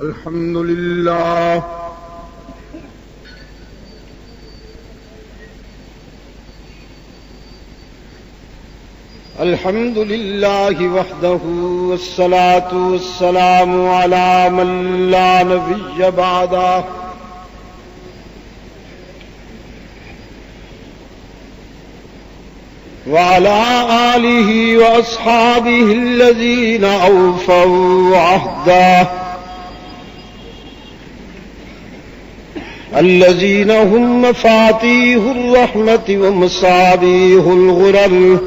الحمد لله الحمد لله وحده والصلاة والسلام على من لا نبي بعده وعلى آله وأصحابه الذين أوفوا عهده الذين هم مفاتيح الرحمة ومصابيح الغرر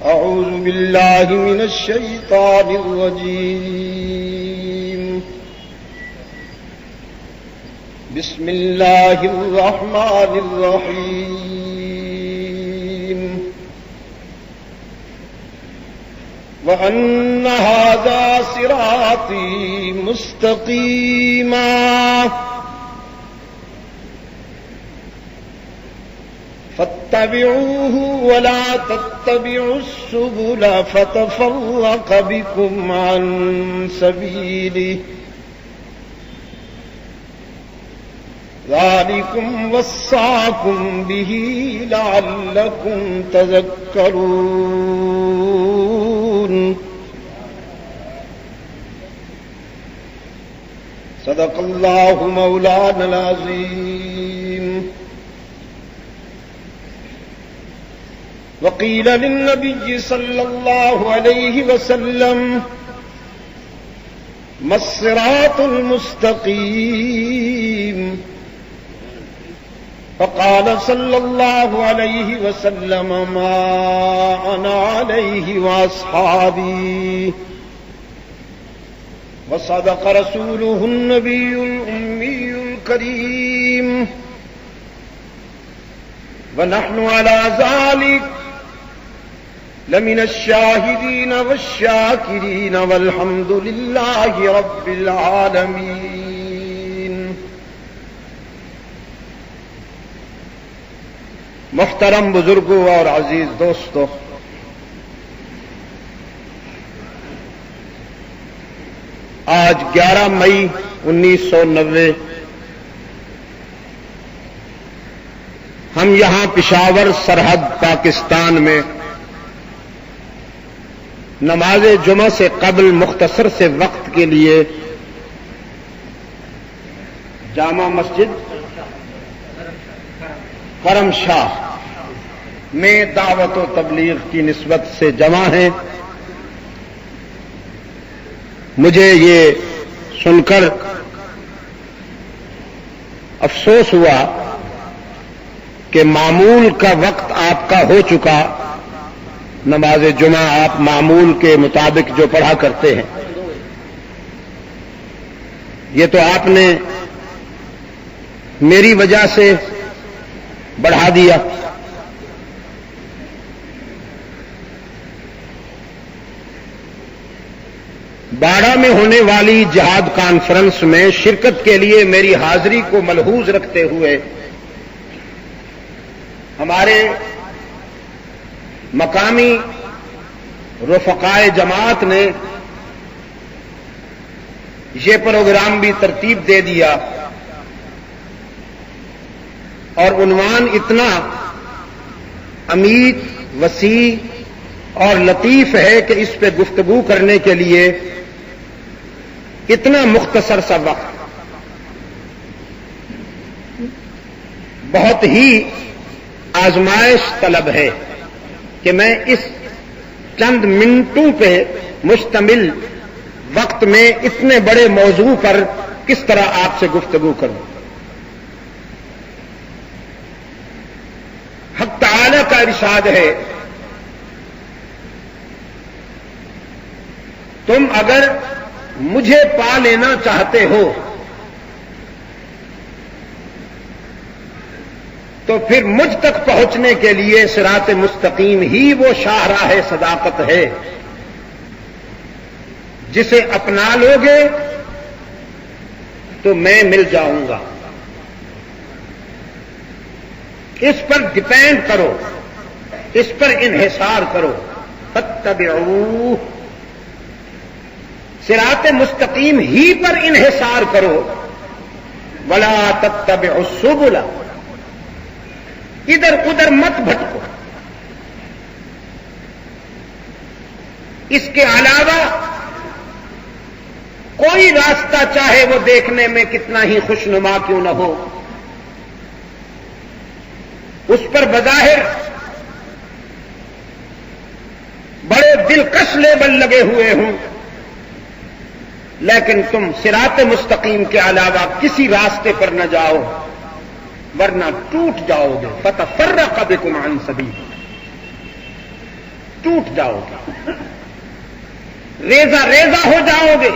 أعوذ بالله من الشيطان الرجيم بسم الله الرحمن الرحيم وأن هذا صراطي مستقيما فاتبعوه ولا تتبعوا السبل فتفرق بكم عن سبيله ذلكم وصاكم به لعلكم تذكرون صدق الله مولانا العظيم وقيل للنبي صلى الله عليه وسلم ما الصراط المستقيم فقال صلى الله عليه وسلم ما أنا عليه وأصحابي وصدق رسوله النبي الأمي الكريم ونحن على ذلك لمن الشاهدين والشاكرين والحمد لله رب العالمين. محترم بزرگوں اور عزیز دوستو، آج 11 مئی 1990 ہم یہاں پشاور سرحد پاکستان میں نماز جمعہ سے قبل مختصر سے وقت کے لیے جامع مسجد کرم شاہ میں دعوت و تبلیغ کی نسبت سے جمع ہیں. مجھے یہ سن کر افسوس ہوا کہ معمول کا وقت آپ کا ہو چکا. نماز جمعہ آپ معمول کے مطابق جو پڑھا کرتے ہیں، یہ تو آپ نے میری وجہ سے بڑھا دیا. باڑہ میں ہونے والی جہاد کانفرنس میں شرکت کے لیے میری حاضری کو ملحوظ رکھتے ہوئے ہمارے مقامی رفقائے جماعت نے یہ پروگرام بھی ترتیب دے دیا، اور عنوان اتنا عمیق، وسیع اور لطیف ہے کہ اس پہ گفتگو کرنے کے لیے اتنا مختصر سا وقت بہت ہی آزمائش طلب ہے کہ میں اس چند منٹوں پہ مشتمل وقت میں اتنے بڑے موضوع پر کس طرح آپ سے گفتگو کروں. حق تعالی کا ارشاد ہے، تم اگر مجھے پا لینا چاہتے ہو تو پھر مجھ تک پہنچنے کے لیے صراط مستقیم ہی وہ شاہراہ صداقت ہے. جسے اپنا لوگے تو میں مل جاؤں گا. اس پر ڈیپینڈ کرو، اس پر انحصار کرو. فاتبعوہ صراط مستقیم ہی پر انحصار کرو، ولا تتبعوا السبل، ادھر ادھر مت بھٹکو۔ اس کے علاوہ کوئی راستہ چاہے وہ دیکھنے میں کتنا ہی خوشنما کیوں نہ ہو، اس پر بظاہر بڑے دلکش لیبل لگے ہوئے ہوں، لیکن تم صراط مستقیم کے علاوہ کسی راستے پر نہ جاؤ، ورنہ ٹوٹ جاؤ گے۔ فتفرق بکم عن سبیل، ٹوٹ جاؤ گے، ریزہ ریزہ ہو جاؤ گے،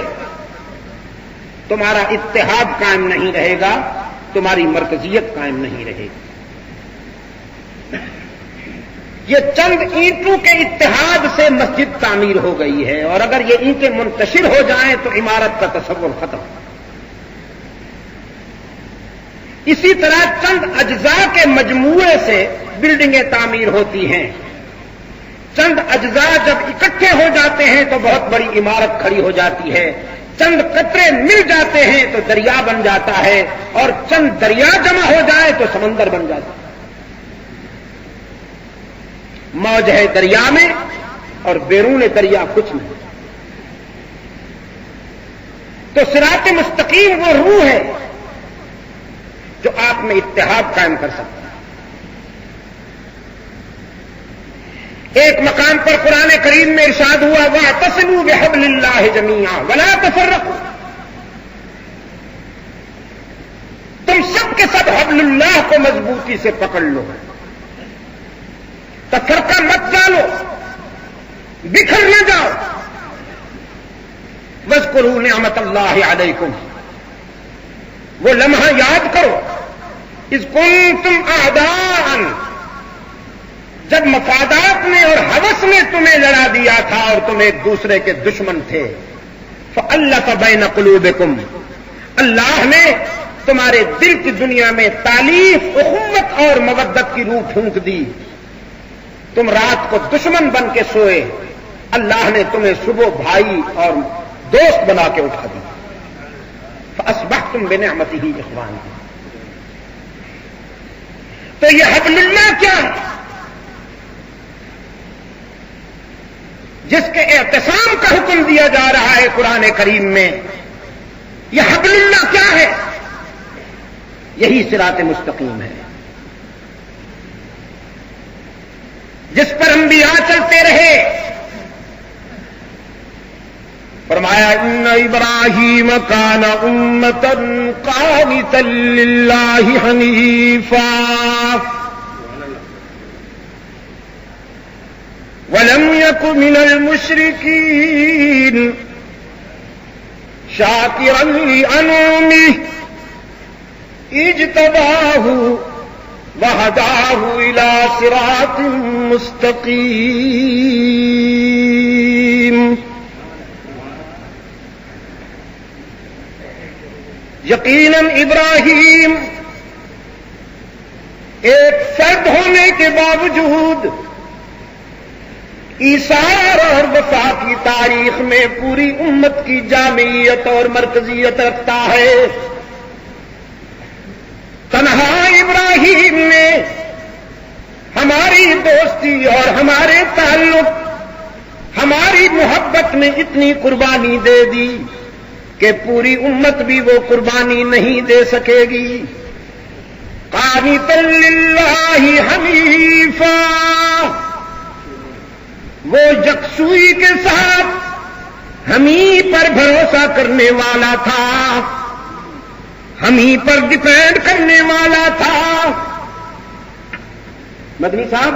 تمہارا اتحاد قائم نہیں رہے گا، تمہاری مرکزیت قائم نہیں رہے گی۔ یہ چند اینٹوں کے اتحاد سے مسجد تعمیر ہو گئی ہے، اور اگر یہ اینٹیں منتشر ہو جائیں تو عمارت کا تصور ختم۔ اسی طرح چند اجزاء کے مجموعے سے بلڈنگیں تعمیر ہوتی ہیں، چند اجزاء جب اکٹھے ہو جاتے ہیں تو بہت بڑی عمارت کھڑی ہو جاتی ہے، چند قطرے مل جاتے ہیں تو دریا بن جاتا ہے، اور چند دریا جمع ہو جائے تو سمندر بن جاتا ہے۔ موج ہے دریا میں اور بیرون دریا کچھ نہیں۔ تو صراط مستقیم وہ روح ہے جو آپ میں اتحاد قائم کر سکتا ہے۔ ایک مقام پر قرآن کریم میں ارشاد ہوا وَاعْتَصِمُوا بِحَبْلِ اللَّهِ جَمِيعًا وَلَا تَفَرَّقُوا، تم سب کے سب حبل اللہ کو مضبوطی سے پکڑ لو، تفرقہ مت ڈالو، بکھر نہ جاؤ۔ وَاذْكُرُوا نِعْمَتَ اللَّهِ عَلَيْكُمْ، وہ لمحہ یاد کرو اذ کنتم اعداء، جب مفادات نے اور ہوس نے تمہیں لڑا دیا تھا اور تم ایک دوسرے کے دشمن تھے۔ فَأَلَّفَ بَيْنَ قُلُوبِكُمْ، اللہ نے تمہارے دل کی دنیا میں تالیف، اخوت اور مودت کی روح پھونک دی۔ تم رات کو دشمن بن کے سوئے، اللہ نے تمہیں صبح بھائی اور دوست بنا کے اٹھا دیا۔ فَأَصْبَحْتُمْ بِنِعْمَتِهِ إِخْوَانًا۔ تو یہ حبل اللہ کیا ہے؟ جس کے اعتصام کا حکم دیا جا رہا ہے قرآن کریم میں، یہ حبل اللہ کیا ہے؟ یہی صراط مستقیم ہے جس پر انبیاء چلتے رہے۔ فرمایا ان ابراہیم کان امۃ قانتا للہ حنیفا ولم یک من المشرکین شاکرا لانعمہ اجتباہ وہداہ الی صراط مستقیم۔ یقیناً ابراہیم ایک فرد ہونے کے باوجود ایثار اور وفا کی تاریخ میں پوری امت کی جامعیت اور مرکزیت رکھتا ہے۔ تنہا ابراہیم نے ہماری دوستی اور ہمارے تعلق، ہماری محبت میں اتنی قربانی دے دی کہ پوری امت بھی وہ قربانی نہیں دے سکے گی۔ قانتا للہ حنیفا، وہ یکسوئی کے ساتھ ہمیں پر بھروسہ کرنے والا تھا، ہمیں پر ڈیپینڈ کرنے والا تھا۔ مدنی صاحب،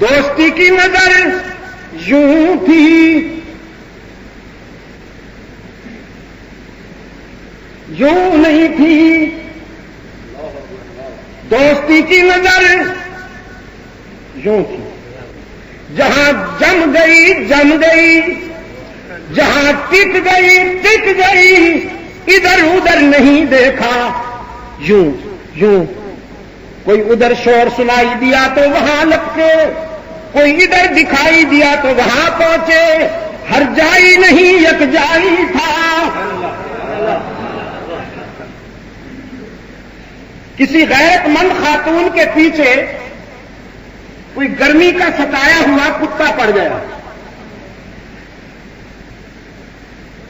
دوستی کی نظر یوں تھی، یوں نہیں تھی۔ دوستی کی نظر یوں تھی، جہاں جم گئی جم گئی، جہاں ٹک گئی ٹک گئی، ادھر ادھر نہیں دیکھا، یوں یوں۔ کوئی ادھر شور سنائی دیا تو وہاں لپکے، کوئی ادھر دکھائی دیا تو وہاں پہنچے، ہر جائی نہیں یک جائی تھا. کسی غیرت مند خاتون کے پیچھے کوئی گرمی کا ستایا ہوا کتا پڑ گیا.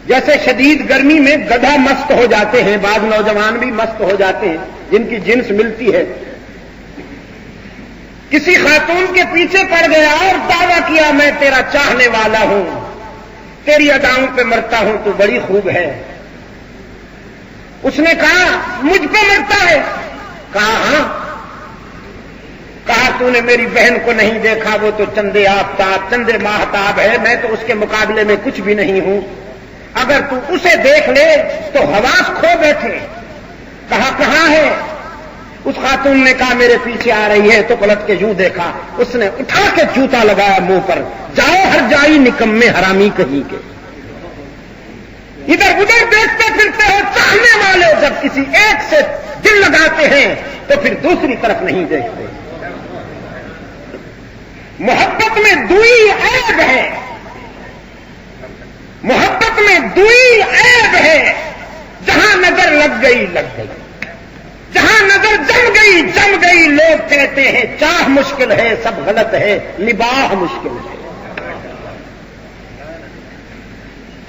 جیسے شدید گرمی میں گدھا مست ہو جاتے ہیں، بعض نوجوان بھی مست ہو جاتے ہیں جن کی جنس ملتی ہے. کسی خاتون کے پیچھے پڑ گیا اور دعویٰ کیا میں تیرا چاہنے والا ہوں، تیری اداؤں پہ مرتا ہوں، تو بڑی خوب ہے. اس نے کہا مجھ پہ مرتا ہے؟ کہا ہاں. کہا تو نے میری بہن کو نہیں دیکھا، وہ تو چندے آفتاب چندے ماہتاب ہے، میں تو اس کے مقابلے میں کچھ بھی نہیں ہوں. اگر تو اسے دیکھ لے تو حواس کھو بیٹھے. کہا کہاں ہے؟ اس خاتون نے کہا میرے پیچھے آ رہی ہے. تو پلٹ کے یوں دیکھا، اس نے اٹھا کے جوتا لگایا منہ پر. جاؤ ہر جائی نکمے حرامی کہیں کے. ادھر ادھر دیکھتے پھرتے ہو. چاہنے والے جب کسی ایک سے دل لگاتے ہیں تو پھر دوسری طرف نہیں دیکھتے. محبت میں دوئی عیب ہے، محبت میں دوئی عیب ہے. جہاں نظر لگ گئی لگ گئی، جہاں نظر جم گئی جم گئی. لوگ کہتے ہیں چاہ مشکل ہے، سب غلط ہے، نباہ مشکل ہے.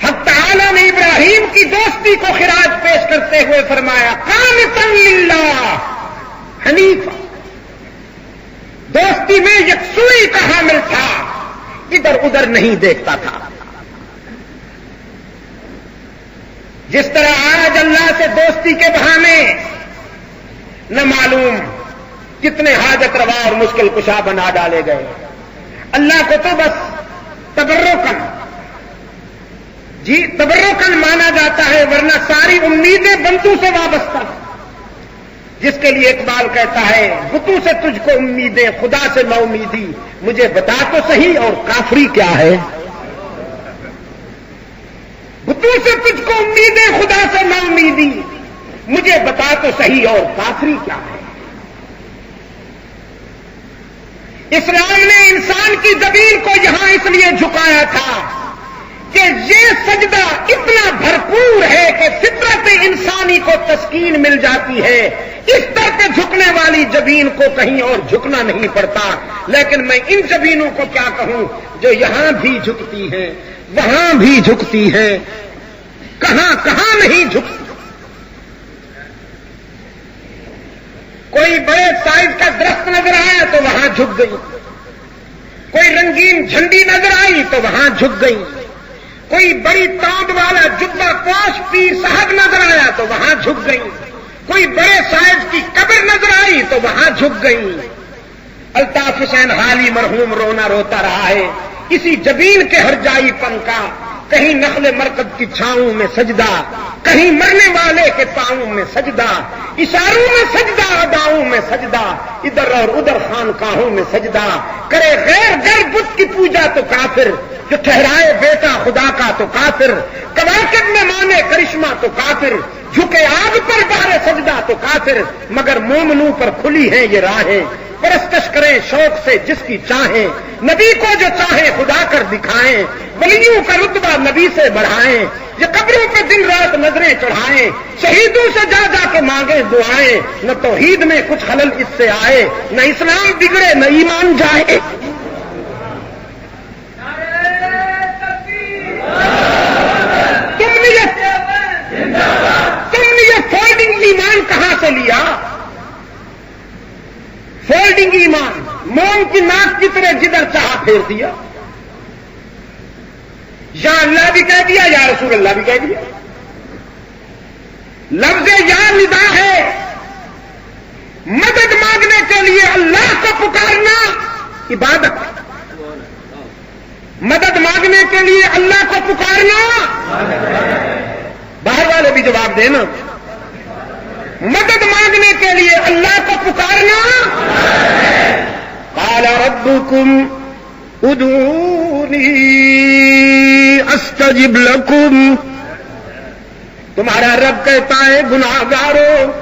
حق تعالی نے ابراہیم کی دوستی کو خراج پیش کرتے ہوئے فرمایا قانتا للہ حنیفا. دوستی میں یکسوئی کا حامل تھا، ادھر ادھر نہیں دیکھتا تھا. جس طرح آج اللہ سے دوستی کے بہانے نہ معلوم کتنے حاجت روا اور مشکل کشا بنا ڈالے گئے. اللہ کو تو بس تبرکن، جی تبرکن مانا جاتا ہے، ورنہ ساری امیدیں بندوں سے وابستہ. جس کے لیے اقبال کہتا ہے بتوں سے تجھ کو امیدیں خدا سے نہ امیدی. مجھے بتا تو صحیح اور کافری کیا ہے. بتوں سے تجھ کو امیدیں خدا سے نہ امیدی، مجھے بتا تو صحیح اور کافری کیا ہے. اسلام نے انسان کی زمین کو یہاں اس لیے جھکایا تھا کہ یہ سجدہ اتنا بھرپور ہے کہ فطرت انسانی کو تسکین مل جاتی ہے. اس طرح پہ جھکنے والی زمین کو کہیں اور جھکنا نہیں پڑتا. لیکن میں ان زمینوں کو کیا کہوں جو یہاں بھی جھکتی ہیں، وہاں بھی جھکتی ہیں، کہاں کہاں نہیں جھکتی. کوئی بڑے سائز کا درخت نظر آیا تو وہاں جھک گئی، کوئی رنگین جھنڈی نظر آئی تو وہاں جھک گئی، کوئی بڑی تاند والا جبہ پوش پیر صاحب نظر آیا تو وہاں جھک گئی، کوئی بڑے سائز کی قبر نظر آئی تو وہاں جھک گئی. الطاف حسین حالی مرحوم رونا روتا رہا ہے اسی جبین کے ہر جائی پن کا. کہیں نخل مرکب کی چھاؤں میں سجدہ، کہیں مرنے والے کے پاؤں میں سجدہ، اشاروں میں سجدہ اداؤں میں سجدہ، ادھر اور ادھر خانقاہوں میں سجدہ. کرے غیر گر بت کی پوجا تو کافر، جو ٹھہرائے بیٹا خدا کا تو کافر. کواکب میں مانے کرشمہ تو کافر، جھکے آگ پر بارے سجدہ تو کافر. مگر مومنوں پر کھلی ہیں یہ راہیں، پرستش کریں شوق سے جس کی چاہیں. نبی کو جو چاہیں خدا کر دکھائیں، ولیوں کا رتبہ نبی سے بڑھائیں. یہ قبروں پہ دن رات نظریں چڑھائیں، شہیدوں سے جا جا کے مانگیں دعائیں. نہ توحید میں کچھ خلل اس سے آئے، نہ اسلام بگڑے نہ ایمان جائے. تم نے یہ فولڈنگ ایمان کہاں سے لیا؟ فولڈنگ ایمان موم کی ناک کی طرح جدھر چاہا پھیر دیا. یا اللہ بھی کہہ دیا یا رسول اللہ بھی کہہ دیا. لفظ یا ندا ہے. مدد مانگنے کے لیے اللہ کو پکارنا عبادت، مدد مانگنے کے لیے اللہ کو پکارنا. باہر والے بھی جواب دینا. مدد مانگنے کے لیے اللہ کو پکارنا. قال ربکم ادعونی استجب لکم. تمہارا رب کہتا ہے گناہگارو،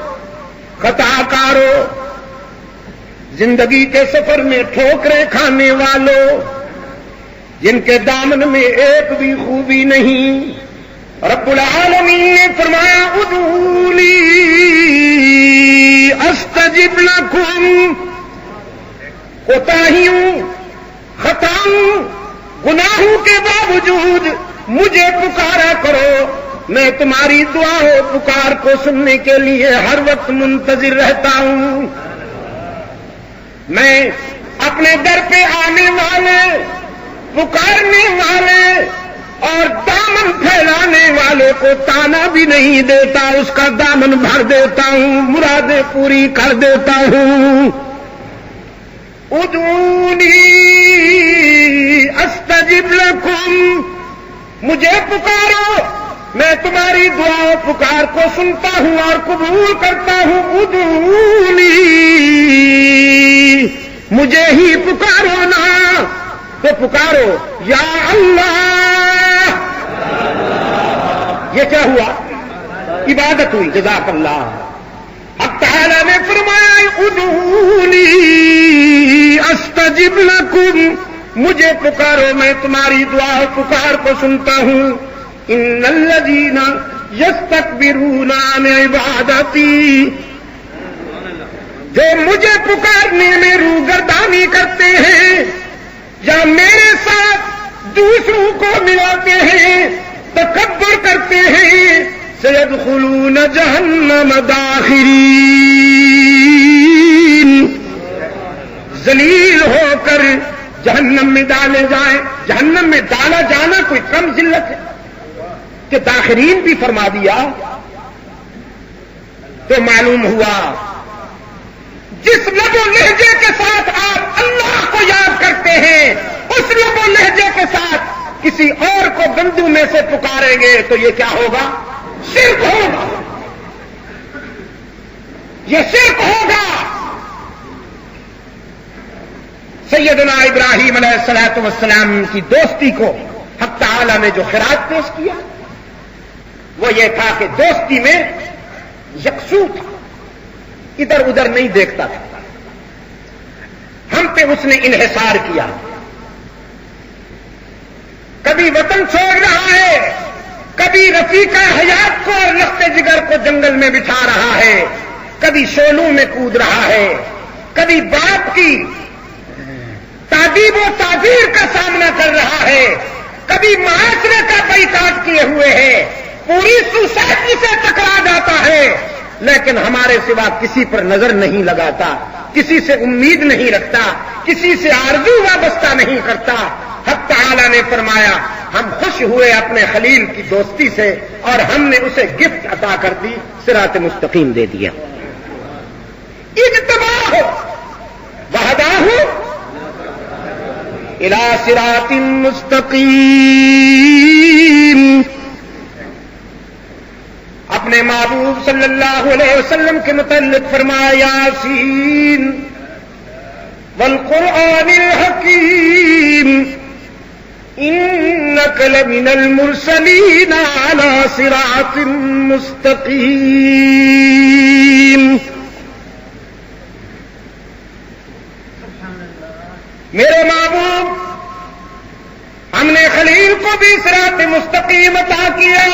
خطا کارو، زندگی کے سفر میں ٹھوکریں کھانے والوں، جن کے دامن میں ایک بھی خوبی نہیں. رب العالمین نے فرمایا ادعونی استجب لکم. کوتاہیوں، خطاؤں، گناہوں کے باوجود مجھے پکارا کرو، میں تمہاری دعا و پکار کو سننے کے لیے ہر وقت منتظر رہتا ہوں. میں اپنے در پہ آنے والے، پکارنے والے اور دامن پھیلانے والے کو تانا بھی نہیں دیتا، اس کا دامن بھر دیتا ہوں، مرادیں پوری کر دیتا ہوں. ادعونی استجب لکم، مجھے پکارو، میں تمہاری دعا و پکار کو سنتا ہوں اور قبول کرتا ہوں. ادعونی، مجھے ہی پکارو نا، تو پکارو یا اللہ. یہ کیا ہوا؟ عبادت ہوئی. جزاک اللہ. اب تعالیٰ نے فرمایا ادعونی استجب لکم، مجھے پکارو، میں تمہاری دعا و پکار کو سنتا ہوں. ان الذین یستکبرون عن عبادتی، جو مجھے پکارنے میں روگردانی کرتے ہیں یا میرے ساتھ دوسروں کو ملاتے ہیں، تکبر کرتے ہیں، سیدخلون جہنم داخرین، ذلیل ہو کر جہنم میں ڈالے جائیں. جہنم میں ڈالا جانا کوئی کم ذلت ہے کہ داخرین بھی فرما دیا. تو معلوم ہوا جس لب و لہجے کے ساتھ آپ اللہ کو یاد کرتے ہیں، اس لب و لہجے کے ساتھ کسی اور کو گندو میں سے پکاریں گے تو یہ کیا ہوگا؟ شرک ہوگا. یہ شرک ہوگا. سیدنا ابراہیم علیہ الصلوۃ والسلام کی دوستی کو حق تعالی نے جو خراج پیش کیا وہ یہ تھا کہ دوستی میں یکسو تھا، ادھر ادھر نہیں دیکھتا تھا. ہم پہ اس نے انحصار کیا. کبھی وطن چھوڑ رہا ہے، کبھی رفیقہ حیات کو اور لخت جگر کو جنگل میں بٹھا رہا ہے، کبھی شولوں میں کود رہا ہے، کبھی باپ کی تعذیب و تعبیر کا سامنا کر رہا ہے، کبھی معاشرے کا بائیکاٹ کیے ہوئے ہے، پوری سوسائٹی سے ٹکرا جاتا ہے، لیکن ہمارے سوا کسی پر نظر نہیں لگاتا، کسی سے امید نہیں رکھتا، کسی سے آرزو وابستہ نہیں کرتا. حق تعالی نے فرمایا ہم خوش ہوئے اپنے خلیل کی دوستی سے اور ہم نے اسے گفٹ عطا کر دی، صراط مستقیم دے دیا. اجتباہ وہداہ الی صراط مستقیم. اپنے محبوب صلی اللہ علیہ وسلم کے متعلق فرمایا یاسین والقرآن الحکیم انک لمن المرسلین علی صراط مستقیم. میرے محبوب، ہم نے خلیل کو بھی صراط مستقیم عطا کیا،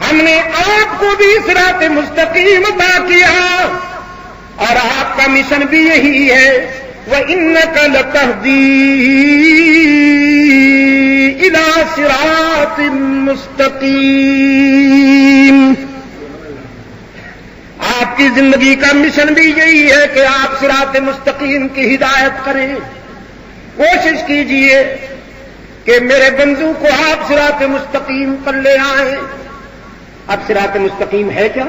ہم نے آپ کو بھی صراط مستقیم عطا کیا، اور آپ کا مشن بھی یہی ہے وَإِنَّكَ لَتَهْدِي إِلَى صِرَاطٍ مُسْتَقِيمٍ. آپ کی زندگی کا مشن بھی یہی ہے کہ آپ صراط مستقیم کی ہدایت کریں. کوشش کیجئے کہ میرے بندوں کو آپ صراط مستقیم پر لے آئیں. اب صراط مستقیم ہے کیا؟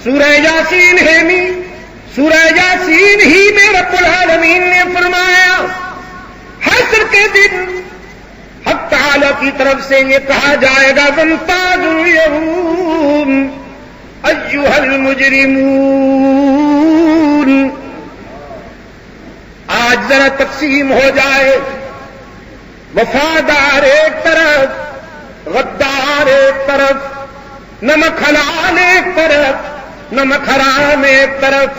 سورہ یاسین ہے نہیں، سورہ یاسین ہی میں رب العالمین نے فرمایا حشر کے دن حق تعالی کی طرف سے یہ کہا جائے گا وَامْتَازُوا الْيَوْمَ أَيُّهَا الْمُجْرِمُونَ. آج ذرا تقسیم ہو جائے، وفادار ایک طرف، غدار ایک طرف، نمک حلال ایک طرف، نمک حرام ایک طرف،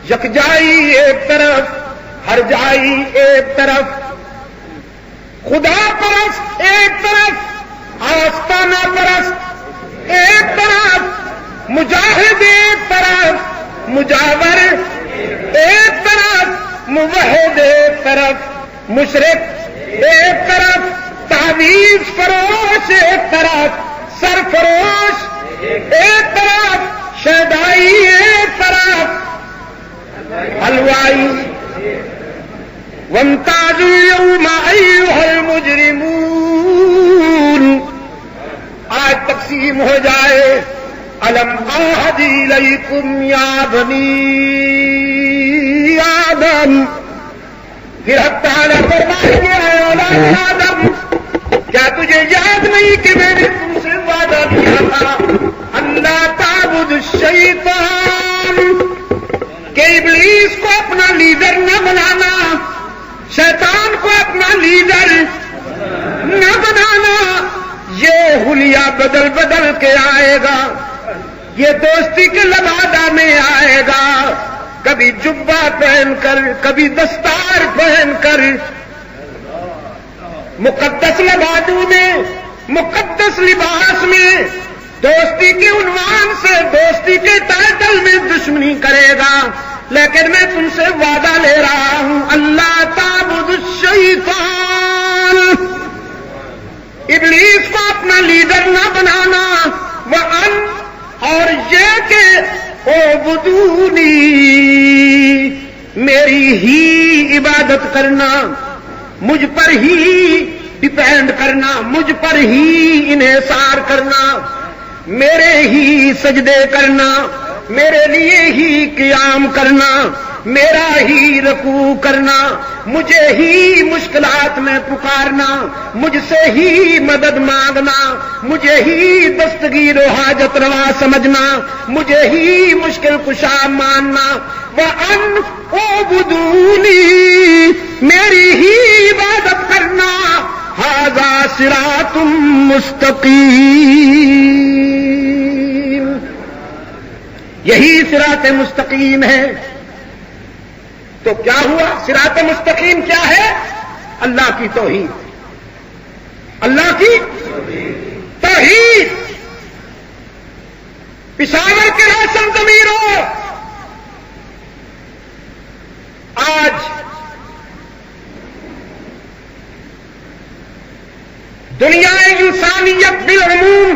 یکجائی ایک طرف، ہر جائی ایک طرف، خدا پرست ایک طرف، آستانہ پرست ایک طرف، مجاہد ایک طرف، مجاور ایک طرف، موحد ایک طرف، مشرک ایک طرف، تعویذ فروش ایک طرف، سرفروش ایک طرف، شیدائی ایک طرف، حلوائی وامتازوا اليوم ایھا المجرمون، آج تقسیم ہو جائے الم اعہد الیکم یا بنی آدم، پھر حق تعالیٰ فرمائیں گے اے اولاد آدم، کیا تجھے یاد نہیں کہ میں نے تم سے وعدہ کیا تھا اللہ تعبد الشیطان، کہ ابلیس کو اپنا لیڈر نہ بنانا، شیطان کو اپنا لیڈر نہ بنانا، یہ حلیہ بدل بدل کے آئے گا، یہ دوستی کے لبادہ میں آئے گا، کبھی جبہ پہن کر، کبھی دستار پہن کر، مقدس لبادوں میں، مقدس لباس میں، دوستی کے عنوان سے، دوستی کے ٹائٹل میں دشمنی کرے گا، لیکن میں تم سے وعدہ لے رہا ہوں اللہ تعبد الشیطان، ابلیس کو اپنا لیڈر نہ بنانا، وَأَنْ اور یہ کہ اعبدونی میری ہی عبادت کرنا، مجھ پر ہی ڈیپینڈ کرنا، مجھ پر ہی انحصار کرنا، میرے ہی سجدے کرنا، میرے لیے ہی قیام کرنا، میرا ہی رکوع کرنا، مجھے ہی مشکلات میں پکارنا، مجھ سے ہی مدد مانگنا، مجھے ہی دستگیر و حاجت روا سمجھنا، مجھے ہی مشکل کشا ماننا، وَأَنْ اعْبُدُونِی میری ہی عبادت کرنا، ھذا صراط مستقیم، یہی صراط مستقیم ہے۔ تو کیا ہوا؟ صراط مستقیم کیا ہے؟ اللہ کی توحید، اللہ کی توحید۔ پشاور کے روشن ضمیروں، آج دنیا انسانیت بالعموم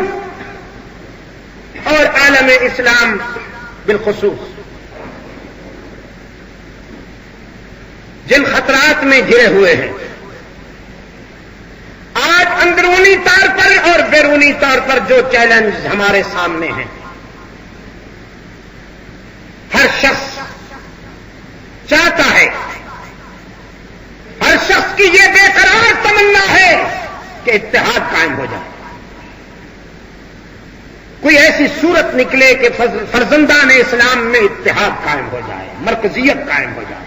اور عالم اسلام بالخصوص جن خطرات میں گھرے ہوئے ہیں، آج اندرونی طور پر اور بیرونی طور پر جو چیلنج ہمارے سامنے ہیں، ہر شخص چاہتا ہے، ہر شخص کی یہ بے قرار تمنا ہے کہ اتحاد قائم ہو جائے، کوئی ایسی صورت نکلے کہ فرزندان اسلام میں اتحاد قائم ہو جائے، مرکزیت قائم ہو جائے۔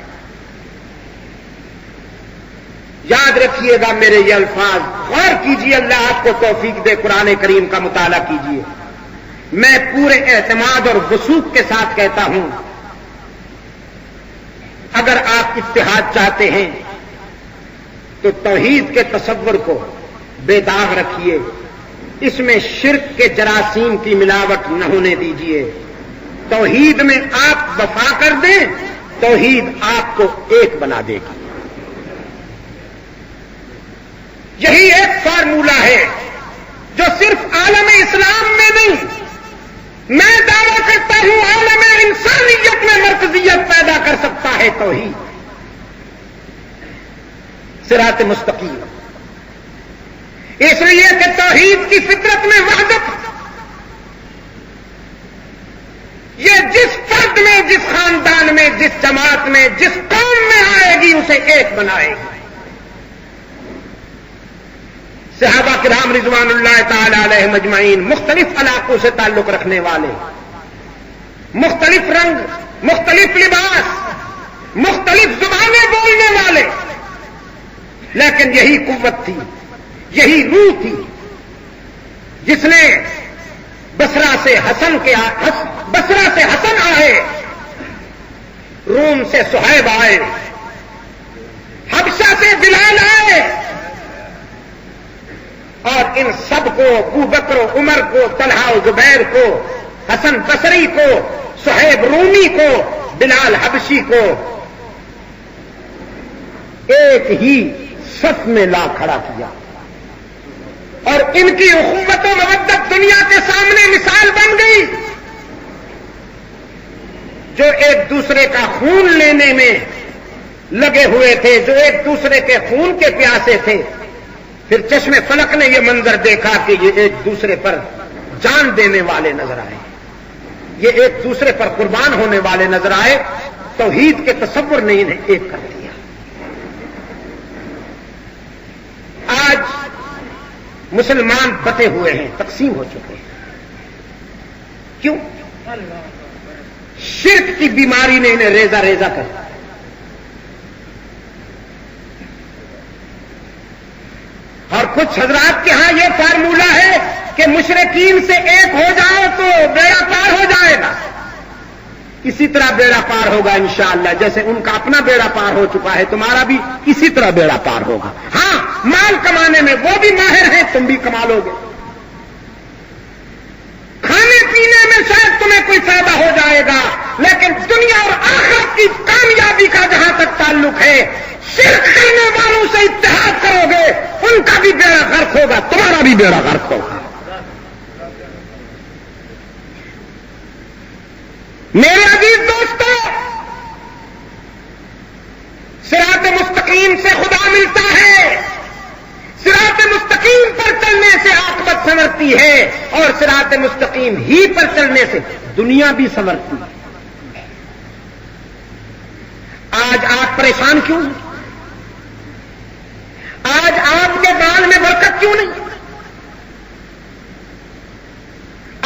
یاد رکھیے گا میرے یہ الفاظ، غور کیجیے، اللہ آپ کو توفیق دے، قرآن کریم کا مطالعہ کیجیے۔ میں پورے اعتماد اور وثوق کے ساتھ کہتا ہوں، اگر آپ اتحاد چاہتے ہیں تو توحید کے تصور کو بے داغ رکھیے، اس میں شرک کے جراثیم کی ملاوٹ نہ ہونے دیجیے، توحید میں آپ وفا کر دیں، توحید آپ کو ایک بنا دے گی۔ یہی ایک فارمولہ ہے جو صرف عالم اسلام میں نہیں، میں دعویٰ کرتا ہوں عالم انسانیت میں مرکزیت پیدا کر سکتا ہے توحید، صراط مستقیم۔ اس لیے کہ توحید کی فطرت میں وحدت، یہ جس فرد میں، جس خاندان میں، جس جماعت میں، جس قوم میں آئے گی اسے ایک بنائے گی۔ صحابہ کرام رضوان اللہ تعالی علیہم اجمعین، مختلف علاقوں سے تعلق رکھنے والے، مختلف رنگ، مختلف لباس، مختلف زبانیں بولنے والے، لیکن یہی قوت تھی، یہی روح تھی جس نے بصرہ سے حسن آئے، روم سے صہیب آئے، حبشہ سے بلال آئے اور ان سب کو، ابو بکر و عمر کو، طلحہ و زبیر کو، حسن بصری کو، صہیب رومی کو، بلال حبشی کو ایک ہی صف میں لا کھڑا کیا اور ان کی اخوت و مودت دنیا کے سامنے مثال بن گئی. جو ایک دوسرے کا خون لینے میں لگے ہوئے تھے، جو ایک دوسرے کے خون کے پیاسے تھے، پھر چشم فلک نے یہ منظر دیکھا کہ یہ ایک دوسرے پر جان دینے والے نظر آئے، یہ ایک دوسرے پر قربان ہونے والے نظر آئے. توحید کے تصور نے انہیں ایک کر دیا. آج مسلمان بٹے ہوئے ہیں، تقسیم ہو چکے ہیں. کیوں؟ شرک کی بیماری نے انہیں ریزہ ریزہ کر دیا. اور کچھ حضرات کے ہاں یہ فارمولہ ہے کہ مشرکین سے ایک ہو جاؤ تو بیڑا پار ہو جائے گا. اسی طرح بیڑا پار ہوگا انشاءاللہ. جیسے ان کا اپنا بیڑا پار ہو چکا ہے، تمہارا بھی اسی طرح بیڑا پار ہوگا. ہاں، مال کمانے میں وہ بھی ماہر ہیں، تم بھی کما لو گے. کھانے پینے میں شاید تمہیں کوئی فائدہ ہو جائے گا، لیکن دنیا اور آخرت کی کامیابی کا جہاں تک تعلق ہے، شرک کرنے والوں سے اتحاد کرو گے، ان کا بھی بیڑا غرق ہوگا، تمہارا بھی بیڑا غرق ہوگا. میرے عزیز دوستو، صراط مستقیم سے خدا ملتا ہے، صراط مستقیم پر چلنے سے عاقبت سنورتی ہے، اور صراط مستقیم ہی پر چلنے سے دنیا بھی سنورتی ہے. آج آپ پریشان کیوں ہیں؟ آج آپ کے بال میں برکت کیوں نہیں؟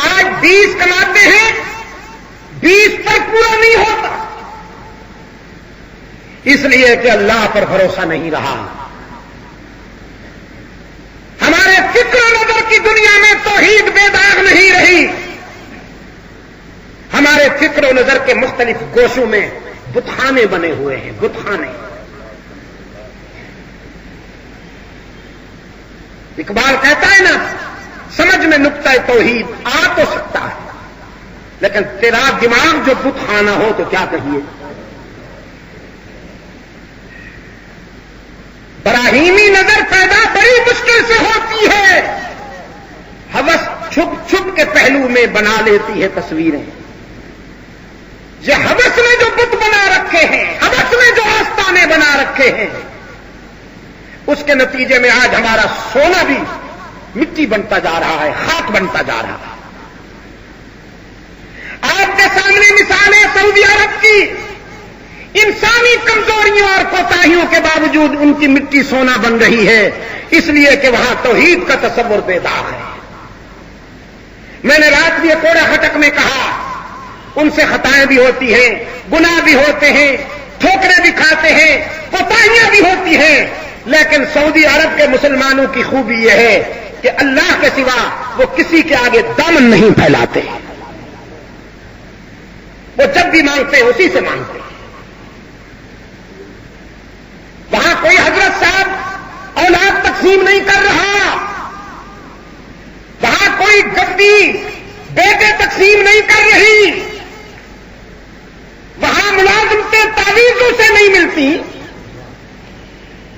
آج 20 کماتے ہیں، 20 پر پورا نہیں ہوتا، اس لیے کہ اللہ پر بھروسہ نہیں رہا. ہمارے فکر و نظر کی دنیا میں توحید بے داغ نہیں رہی. ہمارے فکر و نظر کے مختلف گوشوں میں بتخانے بنے ہوئے ہیں، بتخانے. اقبال کہتا ہے نا، سمجھ میں نقطہ توحید آ تو سکتا ہے، لیکن تیرا دماغ جو بتخانہ ہو تو کیا کہیے. براہیمی نظر پیدا بڑی مشکل سے ہوتی ہے. ہوس چھپ چھپ کے پہلو میں بنا لیتی ہے تصویریں. یہ ہوس نے جو بت بنا رکھے ہیں، ہوس نے جو آستانے بنا رکھے ہیں، اس کے نتیجے میں آج ہمارا سونا بھی مٹی بنتا جا رہا ہے، خاک بنتا جا رہا ہے. آپ کے سامنے مثال ہے سعودی عرب کی. انسانی کمزوریوں اور کوتاہیوں کے باوجود ان کی مٹی سونا بن رہی ہے، اس لیے کہ وہاں توحید کا تصور بے داغ ہے. میں نے رات بھی کوڑا خٹک میں کہا، ان سے خطائیں بھی ہوتی ہیں، گناہ بھی ہوتے ہیں، ٹھوکریں بھی کھاتے ہیں، کوتاہیاں بھی ہوتی ہیں، لیکن سعودی عرب کے مسلمانوں کی خوبی یہ ہے کہ اللہ کے سوا وہ کسی کے آگے دامن نہیں پھیلاتے. وہ جب بھی مانگتے ہیں اسی سے مانگتے ہیں. وہاں کوئی حضرت صاحب اولاد تقسیم نہیں کر رہا، وہاں کوئی گدی بیٹے تقسیم نہیں کر رہی، وہاں ملازمتیں تعویذوں سے نہیں ملتی،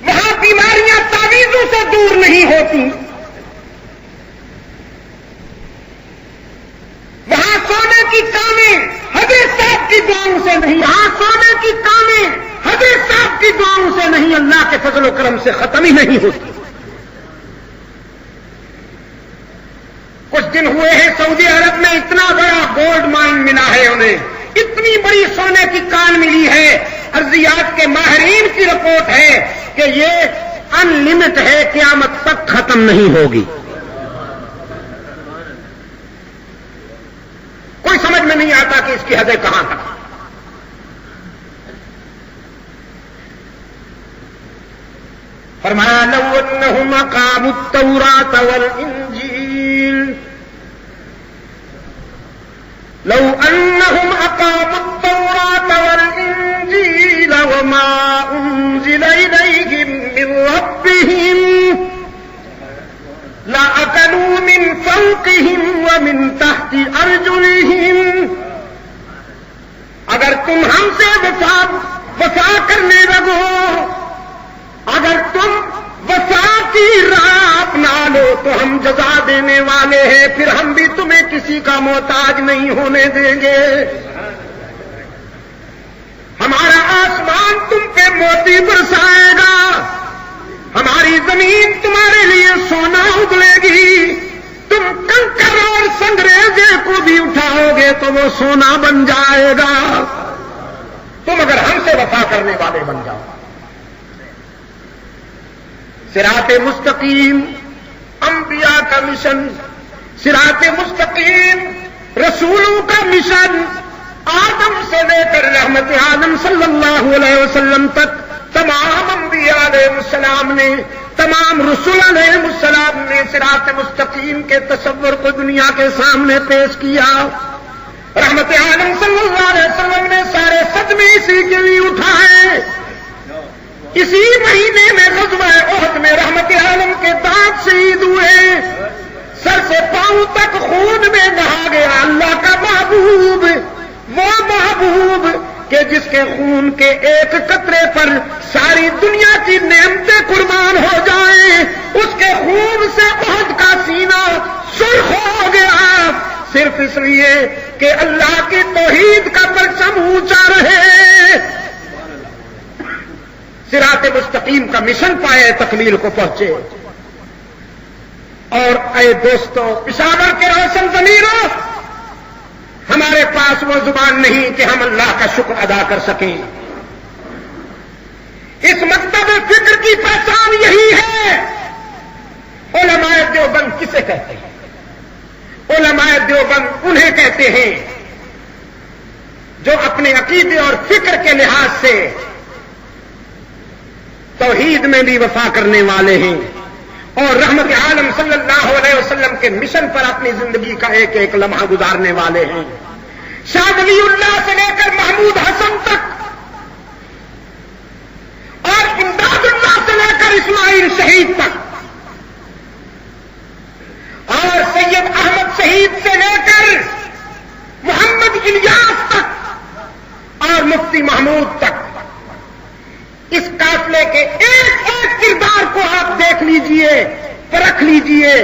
وہاں بیماریاں تعویذوں سے دور نہیں ہوتی، وہاں سونے کی کامیں حضرت صاحب کی دعاؤں سے نہیں، وہاں سونے کی کامیں حضرت صاحب کی دعاؤں سے نہیں، اللہ کے فضل و کرم سے ختم ہی نہیں ہوتی. کچھ دن ہوئے ہیں سعودی عرب میں اتنا بڑا گولڈ مائن ملا ہے انہیں، اتنی بڑی سونے کی کان ملی ہے. ارضیات کے ماہرین کی رپورٹ ہے کہ یہ ان لمٹ ہے، قیامت تک ختم نہیں ہوگی. کوئی سمجھ میں نہیں آتا کہ اس کی حدیں کہاں تک. فرمایا لو انہم اقاموا التوراۃ والانجیل، لو انہم اقاموا التوراۃ والانجیل ما انزل الیہم من ربہم لأکلوا من فوقہم ومن تحت ارجلہم. اگر تم ہم سے وفا کرنے لگو، اگر تم وفا کی راہ اپنا لو تو ہم جزا دینے والے ہیں، پھر ہم بھی تمہیں کسی کا محتاج نہیں ہونے دیں گے. ہمارا آسمان تم پہ موتی برسائے گا، ہماری زمین تمہارے لیے سونا اگلے گی. تم کنکر اور سنگریزے کو بھی اٹھاؤ گے تو وہ سونا بن جائے گا، تم اگر ہم سے وفا کرنے والے بن جاؤ. صراط مستقیم انبیاء کا مشن، صراط مستقیم رسولوں کا مشن، آدم سے لے کر رحمت عالم صلی اللہ علیہ وسلم تک تمام انبیاء علیہ السلام نے، تمام رسول علیہ السلام نے صراط مستقیم کے تصور کو دنیا کے سامنے پیش کیا. رحمت عالم صلی اللہ علیہ وسلم نے سارے صدمے اسی کے لیے اٹھائے. اسی مہینے میں غزوہ احد میں رحمت عالم کے دانت شہید ہوئے، سر سے پاؤں تک خون میں نہا گیا. اللہ کا محبوب، وہ محبوب کہ جس کے خون کے ایک قطرے پر ساری دنیا کی نعمتیں قربان ہو جائیں، اس کے خون سے احد کا سینہ سرخ ہو گیا، صرف اس لیے کہ اللہ کی توحید کا پرچم اونچا رہے. صراط مستقیم کا مشن پائے، تکمیل کو پہنچے. اور اے دوستو، پشاور کے روشن ضمیروں، ہمارے پاس وہ زبان نہیں کہ ہم اللہ کا شکر ادا کر سکیں. اس مکتب فکر کی پہچان یہی ہے. علماء دیوبند کسے کہتے ہیں؟ علماء دیوبند انہیں کہتے ہیں جو اپنے عقیدے اور فکر کے لحاظ سے توحید میں بھی وفا کرنے والے ہیں اور رحمت عالم صلی اللہ علیہ وسلم کے مشن پر اپنی زندگی کا ایک ایک لمحہ گزارنے والے ہیں. شاہ ولی اللہ سے لے کر محمود حسن تک اور امداد اللہ سے لے کر اسماعیل شہید تک اور سید احمد شہید سے لے کر محمد الیاس تک اور مفتی محمود تک، اس قافلے کے ایک ایک کردار کو آپ دیکھ لیجئے، پرکھ لیجئے،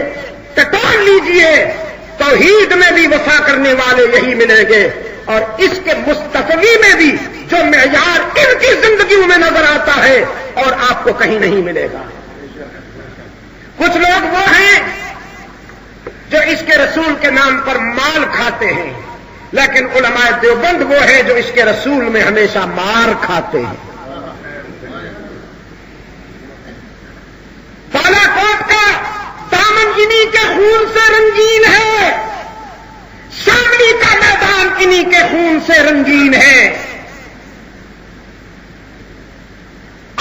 ٹٹول لیجئے. توحید میں بھی وفا کرنے والے یہی ملیں گے اور اس کے مستقبی میں بھی جو معیار ان کی زندگیوں میں نظر آتا ہے اور آپ کو کہیں نہیں ملے گا. کچھ لوگ وہ ہیں جو اس کے رسول کے نام پر مال کھاتے ہیں، لیکن علماء دیوبند وہ ہیں جو اس کے رسول میں ہمیشہ مار کھاتے ہیں. بالا کوٹ کا دامن انہی کے خون سے رنگین ہے، شاملی کا میدان انہی کے خون سے رنگین ہے.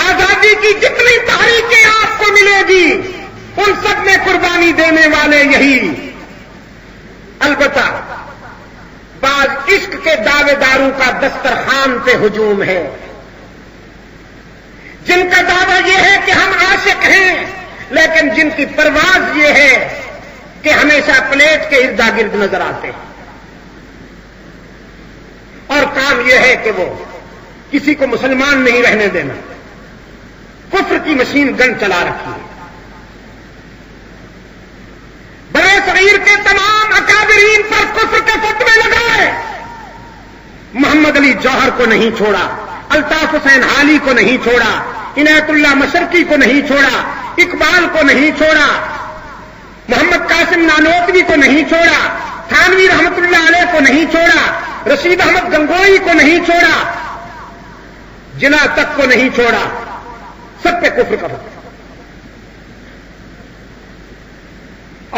آزادی کی جتنی تحریکیں آپ کو ملے گی ان سب میں قربانی دینے والے یہی. البتہ بعض عشق کے دعوے داروں کا دسترخوان پہ ہجوم ہے، جن کا دعویٰ یہ ہے کہ ہم عاشق ہیں، لیکن جن کی پرواز یہ ہے کہ ہمیشہ پلیٹ کے ارد گرد نظر آتے ہیں اور کام یہ ہے کہ وہ کسی کو مسلمان نہیں رہنے دینا، کفر کی مشین گن چلا رکھی ہے. بڑے صغیر کے تمام اکابرین پر کفر کے فتوے لگائے، محمد علی جوہر کو نہیں چھوڑا، الطاف حسین حالی کو نہیں چھوڑا، عنایت اللہ مشرقی کو نہیں چھوڑا، اقبال کو نہیں چھوڑا، محمد قاسم نانوتوی کو نہیں چھوڑا، تھانوی رحمت اللہ علیہ کو نہیں چھوڑا، رشید احمد گنگوئی کو نہیں چھوڑا، جناح تک کو نہیں چھوڑا. سب پہ کفر کا فتویٰ.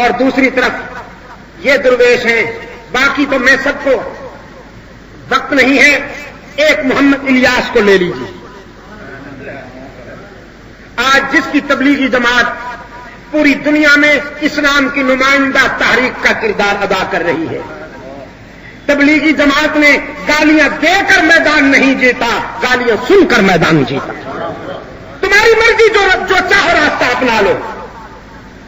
اور دوسری طرف یہ درویش ہیں، باقی تو میں سب کو وقت نہیں ہے، ایک محمد الیاس کو لے لیجیے. آج جس کی تبلیغی جماعت پوری دنیا میں اسلام کی نمائندہ تحریک کا کردار ادا کر رہی ہے، تبلیغی جماعت نے گالیاں دے کر میدان نہیں جیتا، گالیاں سن کر میدان جیتا۔ تمہاری مرضی، جو چاہو راستہ اپنا لو،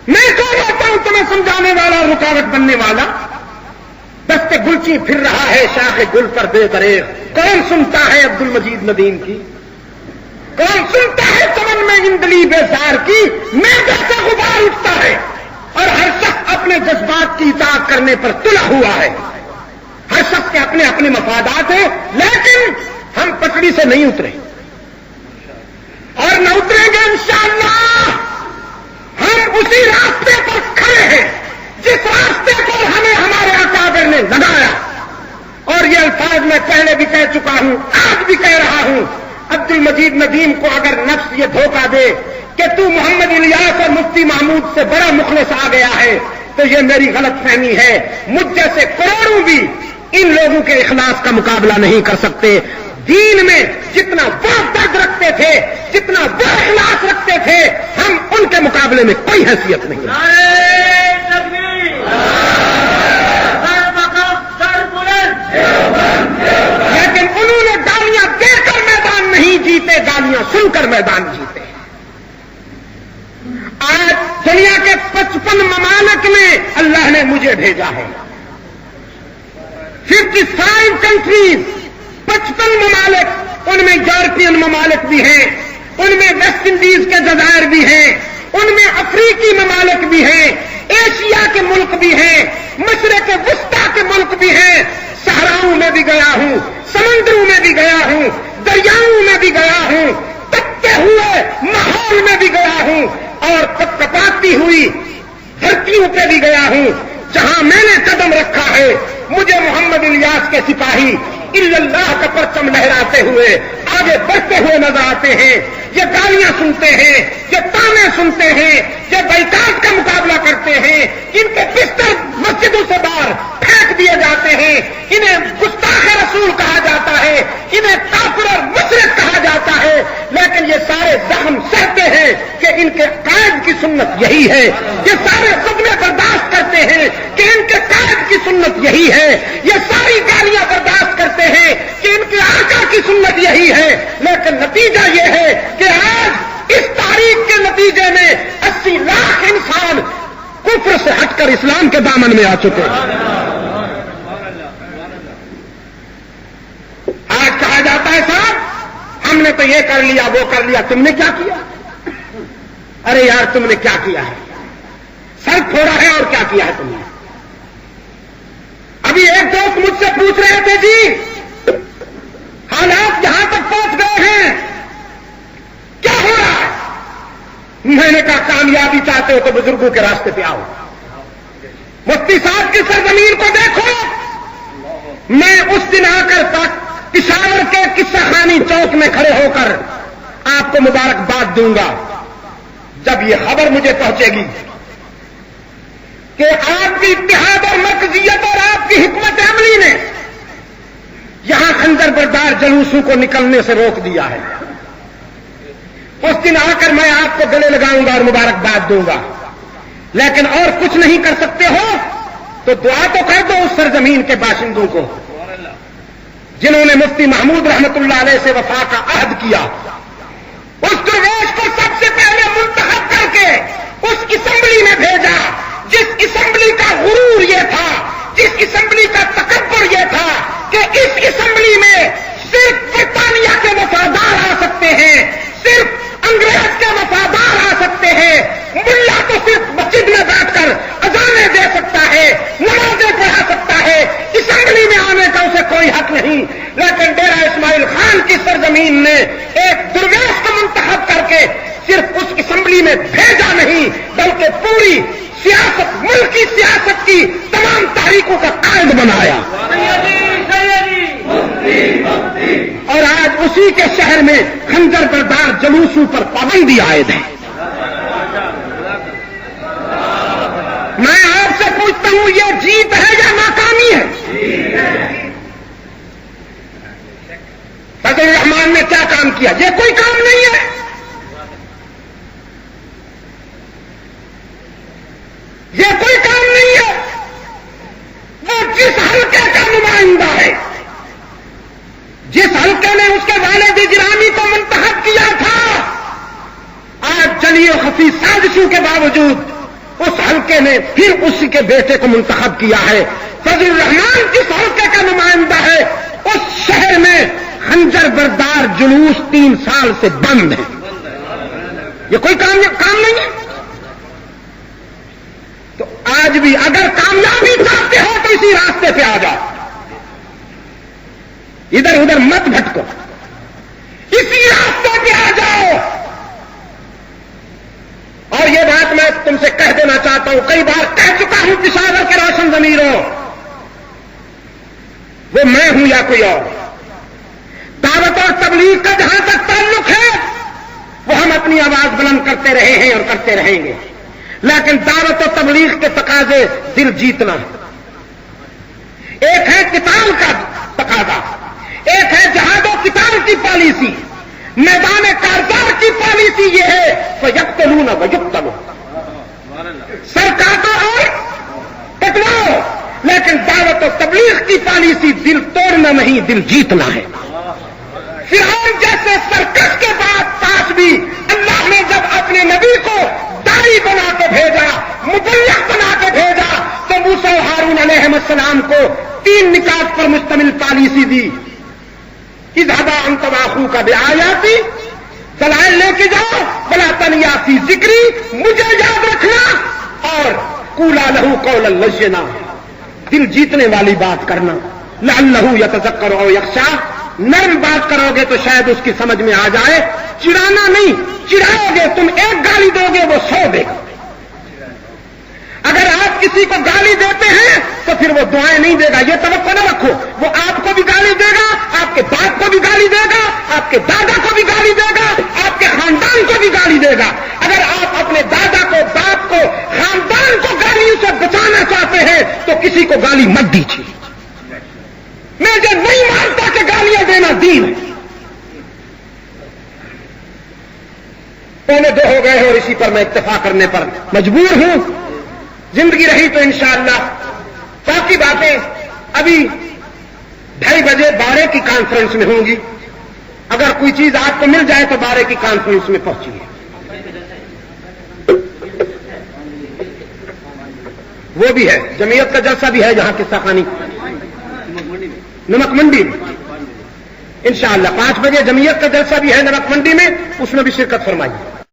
میں کون ہوتا ہوں تمہیں سمجھانے والا، رکاوٹ بننے والا؟ دستے گلچی پھر رہا ہے شاخ گل پر بے دریغ، کون سنتا ہے عبد المجید ندیم کی؟ کون سنتا ہے چمن میں اندلی بیزار کی؟ میں جیسا غبار اٹھتا ہے، اور ہر شخص اپنے جذبات کی اطاعت کرنے پر تلا ہوا ہے۔ ہر شخص کے اپنے اپنے مفادات ہیں، لیکن ہم پٹڑی سے نہیں اترے اور نہ اتریں گے انشاءاللہ۔ ہم اسی راستے پر کھڑے ہیں جس راستے پر ہمیں ہمارے اکابر نے لگایا، اور یہ الفاظ میں پہلے بھی کہہ چکا ہوں، آج بھی کہہ رہا ہوں۔ عبد المجید ندیم کو اگر نفس یہ دھوکہ دے کہ تو محمد الیاس اور مفتی محمود سے بڑا مخلص آ گیا ہے، تو یہ میری غلط فہمی ہے۔ مجھ جیسے کروڑوں بھی ان لوگوں کے اخلاص کا مقابلہ نہیں کر سکتے۔ دین میں جتنا وہ درد رکھتے تھے، جتنا وہ اخلاص رکھتے تھے، ہم ان کے مقابلے میں کوئی حیثیت نہیں۔ لیکن انہوں نے گالیاں دے کر میدان نہیں جیتے، گالیاں سن کر میدان جیتے۔ آج دنیا کے 55 ممالک میں اللہ نے مجھے بھیجا ہے، 55 کنٹریز، 55 ممالک، ان میں یورپین ممالک بھی ہیں، ان میں ویسٹ انڈیز کے جزائر بھی ہیں، ان میں افریقی ممالک بھی ہیں، ایشیا کے ملک بھی ہیں، مشرق وسطی کے ملک بھی ہیں۔ صحراؤں میں بھی گیا ہوں، سمندروں میں بھی گیا ہوں، دریاؤں میں بھی گیا ہوں، تپتے ہوئے ماحول میں بھی گیا ہوں، اور کپکپاتی ہوئی دھرتیوں پہ بھی گیا ہوں۔ جہاں میں نے قدم رکھا ہے، مجھے محمد الیاس کے سپاہی الا اللہ کا پرچم لہراتے ہوئے آگے بڑھتے ہوئے نظر آتے ہیں۔ یہ گالیاں سنتے ہیں، یہ تانے سنتے ہیں، یہ بائیکاٹ کا مقابلہ کرتے ہیں، ان کے بستر مسجدوں سے باہر پھینک دیے جاتے ہیں، انہیں گستاخ رسول کہا جاتا ہے، انہیں کافر اور مشرک کہا جاتا ہے، لیکن یہ سارے زخم سہتے ہیں کہ ان کے قائد کی سنت یہی ہے۔ یہ سارے صدمے برداشت کرتے ہیں کہ ان کے قائد کی سنت یہی ہے۔ یہ ساری گالیاں برداشت کرتے ہیں کہ ان کے آقا کی سنت یہی ہے، لیکن نتیجہ یہ ہے کہ آج اس تاریخ کے نتیجے میں 80 لاکھ انسان کفر سے ہٹ کر اسلام کے دامن میں آ چکے ہیں۔ آج کہا جاتا ہے صاحب ہم نے تو یہ کر لیا، وہ کر لیا، تم نے کیا کیا؟ ارے یار تم نے کیا کیا ہے؟ سر پھوڑا ہے اور کیا کیا ہے تم نے؟ ابھی ایک دوست مجھ سے پوچھ رہے تھے جی حالات یہاں تک پہنچ گئے ہیں، کیا ہو رہا ہے؟ میں نے کہا کامیابی چاہتے ہو تو بزرگوں کے راستے پہ آؤ، مفتی صاحب کی سرزمین کو دیکھو۔ میں اس دن آ کر پشاور کے قصہ خانی چوک میں کھڑے ہو کر آپ کو مبارکباد دوں گا جب یہ خبر مجھے پہنچے گی کہ آپ کی اتحاد اور مرکزیت اور آپ کی حکمت عملی نے یہاں خنجر بردار جلوسوں کو نکلنے سے روک دیا ہے۔ اس دن آ کر میں آپ کو گلے لگاؤں گا اور مبارکباد دوں گا، لیکن اور کچھ نہیں کر سکتے ہو تو دعا تو کر دو اس سرزمین کے باشندوں کو جنہوں نے مفتی محمود رحمت اللہ علیہ سے وفا کا عہد کیا، اس درویش کو سب سے پہلے منتخب کر کے اس اسمبلی میں بھیجا جس اسمبلی کا غرور یہ تھا، جس اسمبلی کا تکبر یہ تھا کہ اس اسمبلی میں صرف برطانیہ کے وفادار آ سکتے ہیں، صرف انگریز کے وفادار آ سکتے ہیں، ملا تو صرف مسجد میں بیٹھ کر اذانیں دے سکتا ہے، نمازیں پڑھا سکتا ہے، اسمبلی میں آنے کا اسے کوئی حق نہیں۔ لیکن ڈیرہ اسماعیل خان کی سرزمین نے ایک درویش کو منتخب کر کے صرف اس اسمبلی میں بھیجا نہیں بلکہ پوری سیاست، ملکی سیاست کی تمام تاریخوں کا قائد بنایا، اور آج اسی کے شہر میں خنجر بردار جلوسوں پر پابندی عائد ہے۔ میں آپ سے پوچھتا ہوں یہ جیت ہے یا ناکامی ہے؟ فضل الرحمان نے کیا کام کیا؟ یہ کوئی کام نہیں ہے، یہ کوئی کام نہیں ہے۔ وہ جس حلقے کا نمائندہ کاوشوں کے باوجود اس حلقے نے پھر اسی کے بیٹے کو منتخب کیا ہے. فضل الرحمان جس حلقے کا نمائندہ ہے اس شہر میں خنجر بردار جلوس 3 سال سے بند ہے. یہ کوئی کام نہیں ہے. تو آج بھی اگر کامیابی چاہتے ہو تو اسی راستے پہ آ جاؤ, ادھر ادھر مت بھٹکو, اسی راستے پہ آ جاؤ. اور یہ بات میں تم سے کہہ دینا چاہتا ہوں, کئی بار کہہ چکا ہوں پشاور کے روشن ضمیروں, وہ میں ہوں یا کوئی اور, دعوت اور تبلیغ کا جہاں تک تعلق ہے وہ ہم اپنی آواز بلند کرتے رہے ہیں اور کرتے رہیں گے, لیکن دعوت و تبلیغ کے تقاضے دل جیتنا ہے. ایک ہے قتال کا تقاضا, ایک ہے جہاد و قتال کی پالیسی. میدان کارزار کی پالیسی یہ ہے فیقتلون ویقتلون, سر کاٹو اور کٹواؤ, لیکن دعوت و تبلیغ کی پالیسی دل توڑنا نہیں, دل جیتنا ہے. فرعون جیسے سرکش کے پاس بھی اللہ نے جب اپنے نبی کو داعی بنا کے بھیجا, مبلغ بنا کے بھیجا, تو موسیٰ و ہارون علیہ السلام کو 3 نکات پر مشتمل پالیسی دی. اذهبا انت واخوک بآیاتی, دلائل لے کے جاؤ, ولا تنیا فی ذکری, مجھے یاد رکھنا, اور قولا لہ قولا لینا, دل جیتنے والی بات کرنا. لعلہ یتذکر او یخشی, نرم بات کرو گے تو شاید اس کی سمجھ میں آ جائے. چڑانا نہیں, چڑھاؤ گے تم 1 گالی دو گے وہ 100 دے گا. اگر آپ کسی کو گالی دیتے ہیں تو پھر وہ دعائیں نہیں دے گا, یہ توقع نہ رکھو. وہ آپ کو بھی گالی دے گا, آپ کے باپ کو بھی گالی دے گا, آپ کے دادا کو بھی گالی دے گا, آپ کے خاندان کو بھی گالی دے گا. اگر آپ اپنے دادا کو, باپ کو, خاندان کو گالیوں سے بچانا چاہتے ہیں تو کسی کو گالی مت دیجیے. میں جو نہیں مانتا کہ گالیاں دینا دین ہے. 2:45 ہو گئے ہیں اور اسی پر میں اتفاق کرنے پر مجبور ہوں. زندگی رہی تو انشاءاللہ باقی باتیں ابھی 2:30 بجے 12 کی کانفرنس میں ہوں گی. اگر کوئی چیز آپ کو مل جائے تو 12 کی کانفرنس میں پہنچیے. وہ بھی ہے, جمعیت کا جلسہ بھی ہے جہاں قصہ خانی نمک منڈی میں انشاءاللہ 5 بجے جمعیت کا جلسہ بھی ہے نمک منڈی میں, اس میں بھی شرکت فرمائیے.